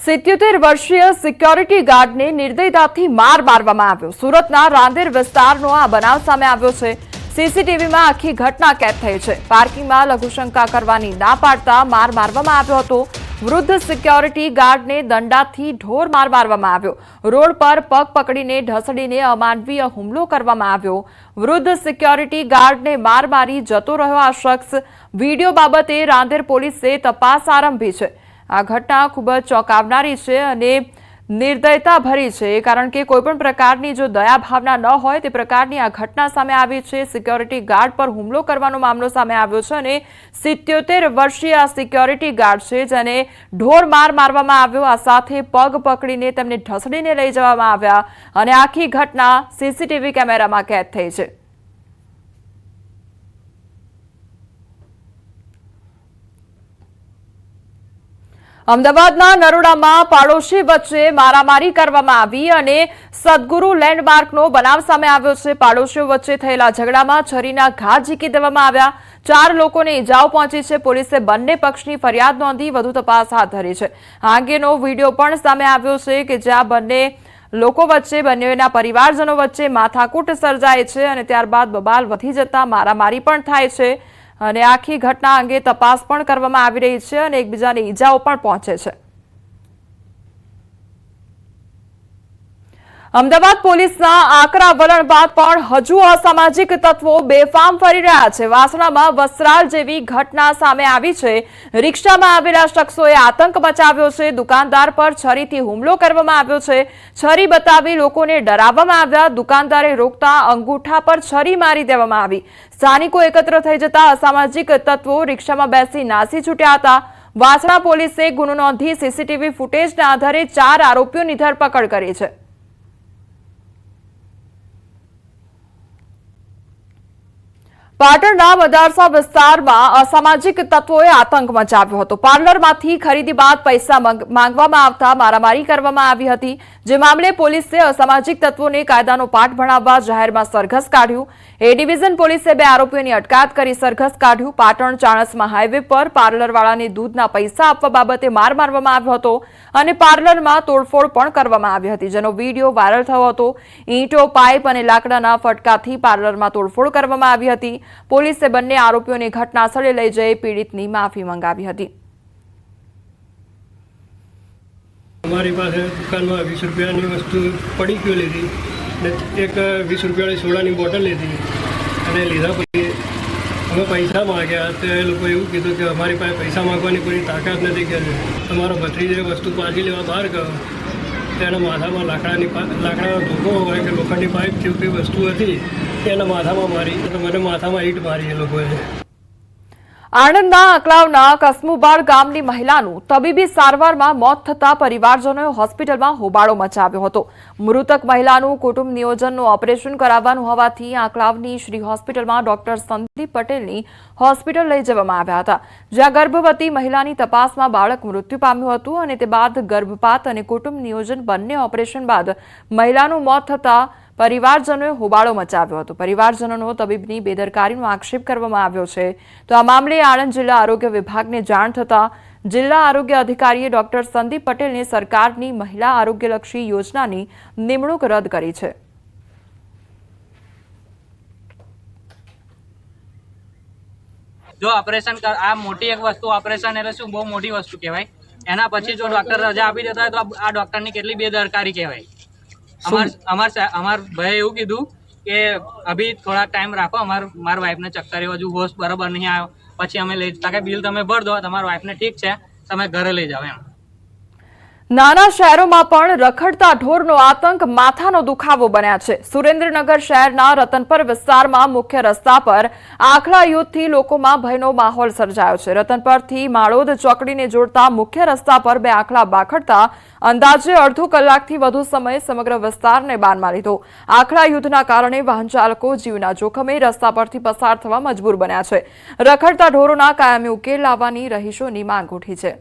77 વર્ષીય સિક્યોરિટી ગાર્ડને નિર્દયતાથી માર મારવામાં આવ્યો। સુરતના રાંદેર વિસ્તારનો આ બનાવ સામે આવ્યો છે। સીસીટીવીમાં આખી ઘટના કેદ થઈ છે। પાર્કિંગમાં લઘુશંકા કરવાની ના પાડતા માર મારવામાં આવ્યો હતો। વૃદ્ધ સિક્યોરિટી ગાર્ડને દંડાથી ઢોર માર મારવામાં આવ્યો। રોડ પર પગ પકડીને ઢસડીને અમાનવીય હુમલો કરવામાં આવ્યો। વૃદ્ધ સિક્યોરિટી ગાર્ડને માર મારી જતો રહ્યો આ શખ્સ। વિડીયો બાબતે રાંદેર પોલીસે તપાસ આરંભી છે। આ ઘટના ખૂબ જ ચોંકાવનારી છે અને નિર્દયતા ભરી છે, કારણ કે કોઈપણ પ્રકારની જો દયા ભાવના ન હોય તે પ્રકારની આ ઘટના સામે આવી છે। સિક્યોરિટી ગાર્ડ પર હુમલો કરવાનો મામલો સામે આવ્યો છે અને 77 વર્ષીય આ સિક્યોરિટી ગાર્ડ છે જેને ઢોર માર મારવામાં આવ્યો। આ સાથે પગ પકડીને તેમને ઢસડીને લઈ જવામાં આવ્યા અને આખી ઘટના સીસીટીવી કેમેરામાં કેદ થઈ છે। અમદાવાદના નરોડામાં પાડોશી વચ્ચે મારામારી કરવામાં આવી અને સદગુરુ લેન્ડમાર્કનો બનાવ સામે આવ્યો છે। પાડોશીઓ વચ્ચે થયેલા ઝઘડામાં છરીના ઘા ઝીકી દેવામાં આવ્યા। 4 લોકોને ઈજાઓ પહોંચી છે। પોલીસે બંને પક્ષની ફરિયાદ નોંધી વધુ તપાસ હાથ ધરી છે। આ અંગેનો વિડીયો પણ સામે આવ્યો છે કે જ્યાં બંને લોકો વચ્ચે બંનેના પરિવારજનો વચ્ચે માથાકૂટ સર્જાય છે અને ત્યારબાદ બબાલ વધી જતા મારામારી પણ થાય છે અને આખી ઘટના અંગે તપાસ પણ કરવામાં આવી રહી છે અને એકબીજાને ઈજાઓ પણ પહોંચે છે। અમદાવાદ પોલીસના આકરા વલણ બાદ પણ હજુ અસામાજિક તત્વો બેફામ ફરી રહ્યા છે। વાસણામાં વસ્ત્રાલ જેવી ઘટના સામે આવી છે। રિક્ષામાં આવેલા શખ્સોએ આતંક મચાવ્યો છે। દુકાનદાર પર છરીથી હુમલો કરવામાં આવ્યો છે। છરી બતાવી લોકોને ડરાવવામાં આવ્યા। દુકાનદારે રોકતા અંગૂઠા પર છરી મારી દેવામાં આવી। સ્થાનિકો એકત્ર થઈ જતા અસામાજિક તત્વો રિક્ષામાં બેસી નાસી છૂટ્યા હતા। વાસણા પોલીસે ગુનો નોંધી સીસીટીવી ફૂટેજના આધારે 4 આરોપીઓની ધરપકડ કરી છે। પાટણના મદારસા વિસ્તારમાં અસામાજિક તત્વોએ આતંક મચાવ્યો હતો। પાર્લરમાંથી ખરીદી બાદ પૈસા માંગવામાં આવતા મારામારી કરવામાં આવી હતી, જે મામલે પોલીસે અસામાજિક તત્વોને કાયદાનો પાઠ ભણાવવા જાહેરમાં સરઘસ કાઢ્યું। એ ડિવિઝન પોલીસે 2 આરોપીઓની અટકાયત કરી સરઘસ કાઢ્યું। પાટણ ચાણસ્મા હાઈવે પર પાર્લરવાળાને દૂધના પૈસા આપવા બાબતે માર મારવામાં આવ્યો હતો અને પાર્લરમાં તોડફોડ પણ કરવામાં આવી હતી, જેનો વિડીયો વાયરલ થયો હતો। ઈંટો, પાઇપ અને લાકડાના ફટકાથી પાર્લરમાં તોડફોડ કરવામાં આવી હતી। પોલીસે બંને આરોપીઓને ઘટના સ્થળે લઈ જઈ પીડિતની માફી માંગી હતી। हमारी पास दुकान में 20 रुपया वस्तु पड़ी क्यों लीधी ने एक 20 रुपया सोडा की बोटल लीधी અને લીધા પછી અમે પૈસા માંગ્યા તો એ લોકો એવું કીધું કે અમારી પાસે પૈસા માંગવાની કોઈ તાકાત નથી, કે તમારો ભત્રીજે વસ્તુ પાછી લેવા બહાર ગયો તેના માથામાં લાકડાનો ધોકો હોય કે લોખંડની પાઇપ જેવી વસ્તુ હતી એના માથામાં મારી, તો મને માથામાં ઈંટ મારી એ લોકોએ। આણંદના અકલાવના કસમુબાર ગામની મહિલાનું તબીબી સારવારમાં મોત થતા પરિવારજનોએ હોસ્પિટલમાં હોબાળો મચાવ્યો હતો। મૃતક મહિલાનું કુટુંબ નિયોજનનું ઓપરેશન કરાવવાનું હોવાથી અકલાવની શ્રી હોસ્પિટલમાં ડોક્ટર સંદીપ પટેલની હોસ્પિટલ લઈ જવામાં આવ્યા હતા, જ્યાં ગર્ભવતી મહિલાની તપાસમાં બાળક મૃત્યુ પામ્યું હતું અને તે બાદ ગર્ભપાત અને કુટુંબ નિયોજન બંને ઓપરેશન બાદ મહિલાનું મોત થતા પરિવારજનોએ હોબાળો મચાવ્યો હતો। પરિવારજનોનો તબીબની બેદરકારીનો આક્ષેપ કરવામાં આવ્યો છે। તો આ મામલે આણંદ જિલ્લા આરોગ્ય વિભાગને જાણ થતા જિલ્લા આરોગ્ય અધિકારીએ ડોક્ટર સંદીપ પટેલને સરકારની મહિલા આરોગ્યલક્ષી યોજનાની નિમણૂક રદ કરી છે। જો ઓપરેશન આ મોટી એક વસ્તુ ઓપરેશન એટલે શું બહુ મોટી વસ્તુ કહેવાય, એના પછી જો ડોક્ટર રજા આપી દેતા હોય તો આ ડોક્ટરની કેટલી બેદરકારી કહેવાય। અમાર ભાઈ એવું કીધું કે અભી થોડા ટાઈમ રાખો, મારા વાઈફને ચક્કર હજુ હોશ બરાબર નહીં આવ્યો, પછી અમે લઈ જતા કે બિલ તમે ભર દો, તમારા વાઈફને ઠીક છે તમે ઘરે લઈ જાઓ એમ। નાના શહેરોમાં પણ રખડતા ઢોરનો આતંક માથાનો દુખાવો બન્યા છે। સુરેન્દ્રનગર શહેરના રતનપર વિસ્તારમાં મુખ્ય રસ્તા પર આખલા યુદ્ધથી લોકોમાં ભયનો માહોલ સર્જાયો છે। રતનપરથી માળોદ ચોકડીને જોડતા મુખ્ય રસ્તા પર 2 આખલા બાખડતા અંદાજે અડધો કલાકથી વધુ સમય સમગ્ર વિસ્તારને બાનમાં લીધો। આખલા યુદ્ધના કારણે વાહન ચાલકો જીવના જોખમે રસ્તા પરથી પસાર થવા મજબૂર બન્યા છે। રખડતા ઢોરોના કાયમી ઉકેલ લાવવાની રહીશોની માંગ ઉઠી છે।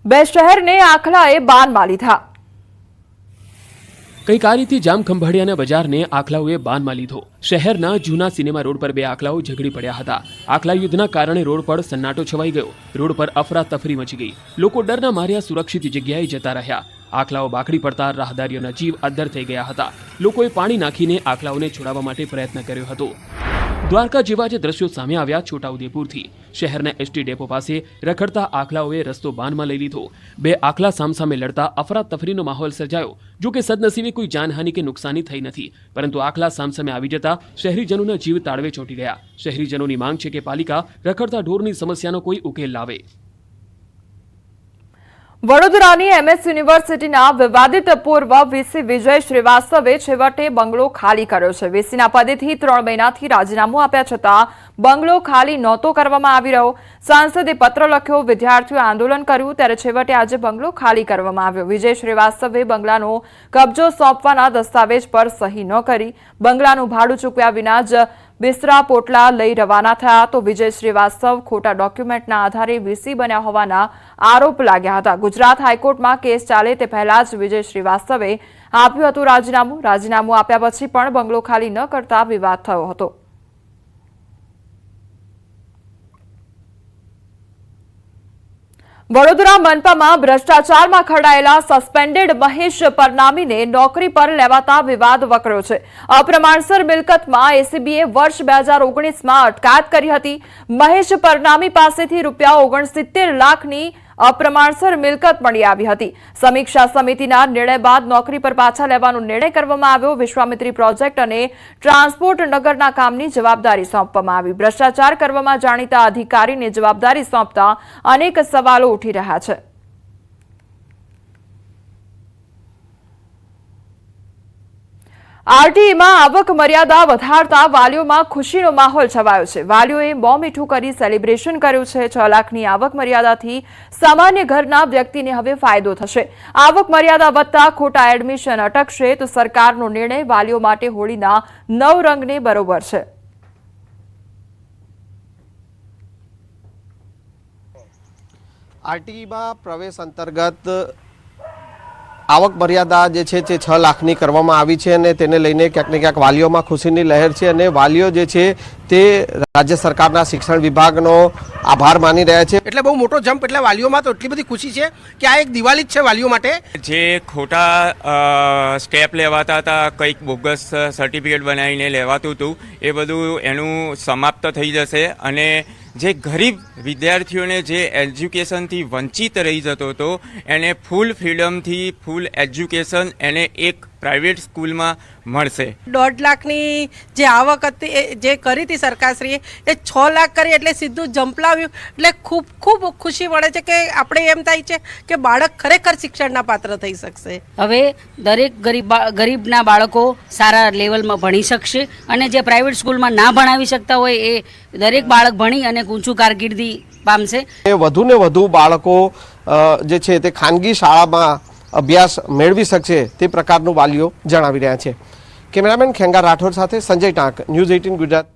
બે શહેરને આખલાએ બાનમાં લીધા। કંઈક આ રીતે જામખંભાળિયાના બજારને આખલાઓએ બાનમાં લીધો. શહેરના જૂના સિનેમા રોડ પર બે આખલાઓ ઝઘડી પડ્યા હતા. આખલા યુદ્ધના કારણે રોડ પર સન્નાટો છવાઈ ગયો. રોડ પર અફરાતફરી મચી ગઈ. લોકો ડરના માર્યા સુરક્ષિત જગ્યાએ જતા રહ્યા. આખલાઓ બાકડી પડતા રાહદારીઓના જીવ અદ્ધર થઈ ગયા હતા. લોકોએ પાણી નાખીને આખલાઓને છોડાવવા માટે પ્રયત્ન કર્યો હતો. દ્વારકા જેવા જ દ્રશ્યો સામે આવ્યા છોટાઉદેપુરથી. શહેરના એસટી ડેપો પાસે રખડતા આખલાઓએ રસ્તો બાનમાં લઈ લીધો. બે આખલા સામસામે લડતા અફરાતફરીનો માહોલ સર્જાયો. જો કે સદનસીબે કોઈ જાનહાનિ કે નુકસાની થઈ નથી, પરંતુ આખલા સામસામે આવી જતા શહેરીજનોના જીવ તાળવે ચોંટી ગયા. શહેરીજનોની માંગ છે કે પાલિકા રખડતા ઢોરની સમસ્યાનો કોઈ ઉકેલ લાવે. વડોદરાની MS યુનિવર્સિટીના વિવાદિત પૂર્વ વીસી વિજય શ્રીવાસ્તવે છેવટે બંગલો ખાલી કર્યો છે. વીસીના પદેથી 3 મહિનાથી રાજીનામું આપ્યા છતાં બંગલો ખાલી નહોતો કરવામાં આવી રહ્યો. સાંસદે પત્ર લખ્યો, વિદ્યાર્થીઓએ આંદોલન કર્યું, ત્યારે છેવટે આજે બંગલો ખાલી કરવામાં આવ્યો. વિજય શ્રીવાસ્તવે બંગલાનો કબજો સોંપવાના દસ્તાવેજ પર સહી ન કરી બંગલાનું ભાડું ચૂકવ્યા વિના જ બિસ્તરા પોટલા લઈ રવાના થયા. તો વિજય શ્રીવાસ્તવ ખોટા ડોક્યુમેન્ટના આધારે વીસી બન્યા હોવાના આરોપ લાગ્યા હતા. ગુજરાત હાઈકોર્ટમાં કેસ ચાલે તે પહેલા જ વિજય શ્રીવાસ્તવે આપ્યું હતું રાજીનામું. રાજીનામું આપ્યા પછી પણ બંગલો ખાલી ન કરતા વિવાદ થયો હતો. વડોદરા મનપામાં ભ્રષ્ટાચારમાં ખરડાયેલા સસ્પેન્ડેડ મહેશ પરનામીને નોકરી પર લેવાતા વિવાદ વકર્યો છે. અપ્રમાણસર મિલકતમાં એસીબીએ વર્ષ 2019માં અટકાયત કરી હતી. મહેશ પરનામી પાસેથી ₹69 લાખની અપ્રમાણસર મિલકત મળી આવી હતી. સમીક્ષા સમિતિના નિર્ણય બાદ નોકરી પર પાછા લેવાનો નિર્ણય કરવામાં આવ્યો. વિશ્વામિત્રી પ્રોજેક્ટ અને ટ્રાન્સપોર્ટ નગરના કામની જવાબદારી સોંપવામાં આવી. ભ્રષ્ટાચાર કરવામાં જાણીતા અધિકારીને જવાબદારી સોંપતા અનેક સવાલો ઉઠી રહ્યા છે. આરટીઈમાં આવક મર્યાદા વધારતા વાલીઓમાં ખુશીનો માહોલ છવાયો છે. વાલીઓએ મોં મીઠું કરી સેલિબ્રેશન કર્યું છે. 6 લાખની આવક મર્યાદાથી સામાન્ય ઘરના વ્યક્તિને હવે ફાયદો થશે. આવક મર્યાદા વધતા ખોટા એડમિશન અટકશે તો સરકારનો નિર્ણય વાલીઓ માટે હોળીના 9 રંગને બરોબર છે. આરટીઈમાં પ્રવેશ અંતર્ગત આવક મર્યાદા જે છે તે 6 લાખની કરવામાં આવી છે અને તેને લઈને ક્યાંક ને ક્યાંક વાલીઓમાં ખુશીની લહેર છે અને વાલીઓ જે છે તે રાજ્ય સરકારના શિક્ષણ વિભાગનો આભાર માની રહ્યા છે. એટલે બહુ મોટો જમ્પ, એટલે વાલીઓમાં તો એટલી બધી ખુશી છે કે આ એક દિવાળી જ છે વાલીઓ માટે. જે ખોટા સ્ટેપ લેવાતા હતા, કંઈક બોગસ સર્ટિફિકેટ બનાવીને લેવાતું હતું, એ બધું એનું સમાપ્ત થઈ જશે અને જે ગરીબ વિદ્યાર્થીઓને જે એજ્યુકેશનથી વંચિત રહી જતો હતો એને ફૂલ ફ્રીડમથી ફૂલ એજ્યુકેશન એને એક પ્રાઇવેટ સ્કૂલમાં મળશે. 1.5 લાખની જે આવક હતી જે કરી હતી સરકારશ્રીએ એ 6 લાખ કરી એટલે સીધું જમ્પ લાવ્યું. એટલે ખૂબ ખૂબ ખુશી મળે છે કે આપણે એમ થાય છે કે બાળક ખરેખર શિક્ષણના પાત્ર થઈ શકશે. હવે દરેક ગરીબના બાળકો સારા લેવલમાં ભણી શકશે અને જે પ્રાઇવેટ સ્કૂલમાં ના ભણાવી શકતા હોય એ દરેક બાળક ભણી અને ઊંચું કારકિર્દી પામશે. વધુ ને વધુ બાળકો જે છે તે ખાનગી શાળામાં અભ્યાસ મેળવી શકશે તે પ્રકારનું વાલીઓ જણાવી રહ્યા છે. કેમેરામેન ખેંગા રાઠોડ સાથે સંજય ટાંક, ન્યૂઝ 18 ગુજરાત.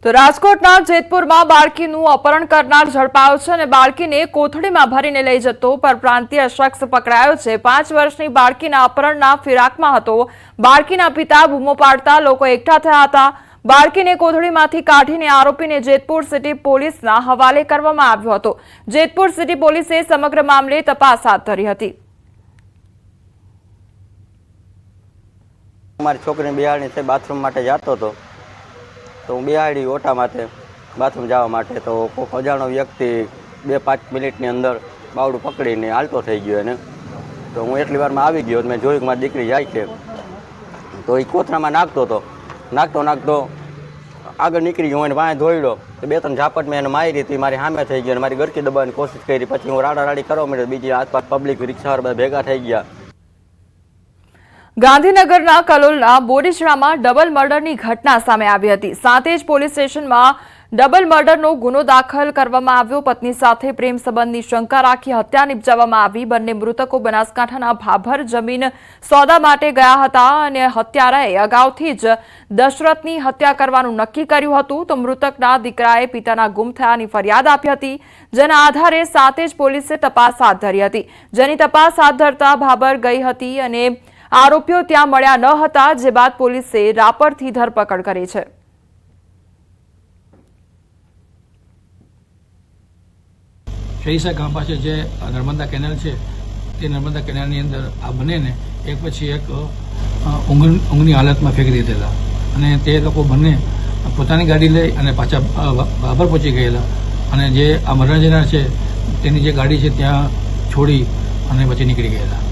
તો રાજકોટના જેતપુરમાં બાળકીનું અપહરણ કરનાર ઝડપાયો છે અને બાળકીને કોથળીમાં ભરીને લઈ જતો પરપ્રાંતીય શખ્સ પકડાયો છે. 5 વર્ષની બાળકીના અપહરણના ફિરાકમાં હતો. બાળકીના પિતા બૂમો પાડતા લોકો એકઠા થયા હતા. બાળકીને કોથળીમાંથી કાઢીને આરોપીને જેતપુર સિટી પોલીસના હવાલે કરવામાં આવ્યો હતો. જેતપુર સિટી પોલીસે સમગ્ર મામલે તપાસ હાથ ધરી હતી. મારી છોકરીને બિહાડી છે, બાથરૂમ માટે જતો હતો તો હું બિહાડી ઓટા માટે બાથરૂમ જવા માટે, તો કોઈ અજાણો વ્યક્તિ 2-5 મિનિટની અંદર બાવડું પકડીને હાલતો થઈ ગયો એને. તો હું એટલી વારમાં આવી ગયો, મેં જોયું કે મારી દીકરી જાય છે તો એ કોથળામાં નાખતો આગળ નીકળી ગયો. એને વાંહે ધોઈડો તો 2-3 ઝાપટ મેં એને મારી હતી, મારી સામે થઈ ગયો અને મારી ગરકી દબાવવાની કોશિશ કરી. પછી હું રાડારાડી કરવા માંડ્યો, બીજી આસપાસ પબ્લિક રિક્ષાવાળા બધા ભેગા થઈ ગયા. ગાંધીનગરના કલોલના બોરીચડામાં ડબલ મર્ડરની ઘટના સામે આવી હતી. સાંતેજ પોલીસ સ્ટેશનમાં ડબલ મર્ડરનો ગુનો દાખલ કરવામાં આવ્યો. પત્ની સાથે પ્રેમ સંબંધની શંકા રાખી હત્યા નિપજાવવામાં આવી. બંને મૃતકો બનાસકાંઠાના ભાભર જમીન સોદા માટે ગયા હતા અને હત્યારાએ અગાઉથી જ દશરથની હત્યા કરવાનું નક્કી કર્યું હતું. તો મૃતકના દીકરાએ પિતાના ગુમ થયાની ફરિયાદ આપી હતી, જેના આધારે સાંતેજ પોલીસે તપાસ હાથ ધરી હતી. જેની તપાસ હાથ ધરતા ભાભર ગઈ હતી અને આરોપીઓ ત્યાં મળ્યા ન હતા, જે બાદ પોલીસે રાપરથી ધરપકડ કરી છે. શરીસા ગામ પાસે જે નર્મદા કેનાલ છે તે નર્મદા કેનાલની અંદર આ બંનેને એક પછી એક ઊંઘની હાલતમાં ફેંકી દીધેલા અને તે લોકો બંને પોતાની ગાડી લઈ અને પાછા બાબર પહોંચી ગયેલા અને જે આ મરણ જનાર છે તેની જે ગાડી છે ત્યાં છોડી અને પછી નીકળી ગયેલા.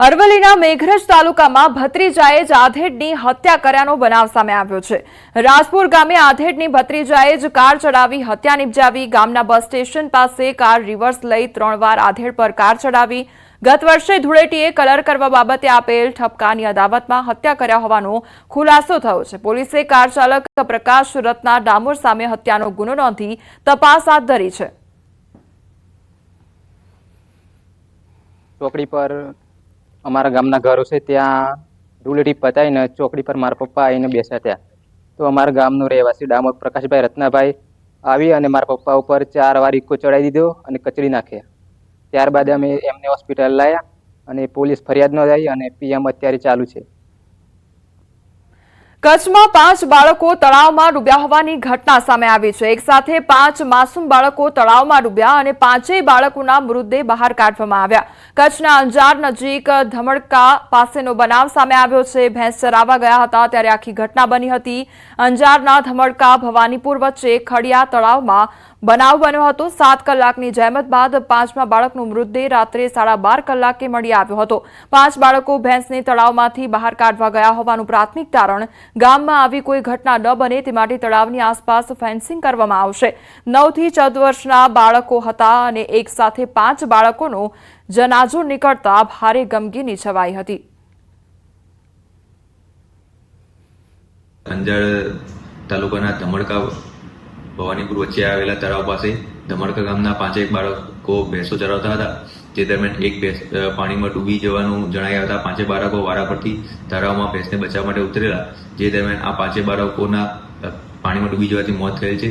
અરવલ્લીના મેઘરજ તાલુકામાં ભત્રીજાએ જ આધેડની હત્યા કર્યાનો બનાવ સામે આવ્યો છે. રાજપુર ગામે આધેડની ભત્રીજાએ જ કાર ચડાવી હત્યા નિપજાવી. ગામના બસ સ્ટેશન પાસે કાર રિવર્સ લઈ 3 વાર આધેડ પર કાર ચડાવી. ગત વર્ષે ધૂળેટીએ કલર કરવા બાબતે આપેલ ઠપકાની અદાવતમાં હત્યા કર્યા હોવાનો ખુલાસો થયો છે. પોલીસે કાર ચાલક પ્રકાશ રત્ના ડામોર સામે હત્યાનો ગુનો નોંધી તપાસ હાથ ધરી છે. ચોકડી પર અમારા ગામના ઘરો છે, ત્યાં ધૂળેટી પતાવીને ચોકડી પર મારા પપ્પા આવીને બેસ્યા ત્યાં. તો અમારા ગામનો રહેવાસી ડામોર પ્રકાશભાઈ રત્નાભાઈ આવી અને મારા પપ્પા ઉપર 4 વાર ઇક્કો ચડાવી દીધો અને કચડી નાખ્યા. ત્યારબાદ અમે એમને હોસ્પિટલ લાવ્યા અને પોલીસ ફરિયાદ નોંધાવી અને પીએમ અત્યારે ચાલુ છે. કચ્છમાં 5 બાળકો તળાવમાં ડૂબ્યા હોવાની ઘટના સામે આવી છે. એક સાથે 5 માસૂમ બાળકો તળાવમાં ડૂબ્યા અને 5 બાળકોના મૃતદેહ બહાર કાઢવામાં આવ્યા. કચ્છના અંજાર નજીક ધમડકા પાસેનો બનાવ સામે આવ્યો છે. ભેંસ ચરાવવા ગયા હતા ત્યારે આખી ઘટના બની હતી. અંજારના ધમડકા ભવાનીપુર વચ્ચે ખડિયા તળાવમાં બનાવ બન્યો હતો. 7 કલાકની જહેમત બાદ 5મા બાળકનો મૃતદેહ રાત્રે 12:30 કલાકે મળી આવ્યો હતો. 5 બાળકો ભેંસને તળાવમાંથી બહાર કાઢવા ગયા હોવાનું પ્રાથમિક તારણ. ગામમાં આવી કોઈ ઘટના ન બને તે માટે તળાવની આસપાસ ફેન્સિંગ કરવામાં આવશે. 9 થી 14 વર્ષના બાળકો હતા અને એક સાથે 5 બાળકોનો જનાજો નીકળતા ભારે ગમગીની છવાઈ હતી. અંજાર તાલુકાના ધમડકા ભવાનીપુર વચ્ચે આવેલા તળાવ પાસે ધમડકા ગામના 5 બાળકો ભેંસો ચરાવતા હતા. તે દરમિયાન એક ભેંસ પાણીમાં ડૂબી જવાનું જણાયા હતા. 5 બાળકો વારાફરતી તળાવમાં ભેંસને બચાવવા માટે ઉતરેલા, જે દરમિયાન આ 5 બાળકોના પાણીમાં ડૂબી જવાથી મોત થયેલ છે.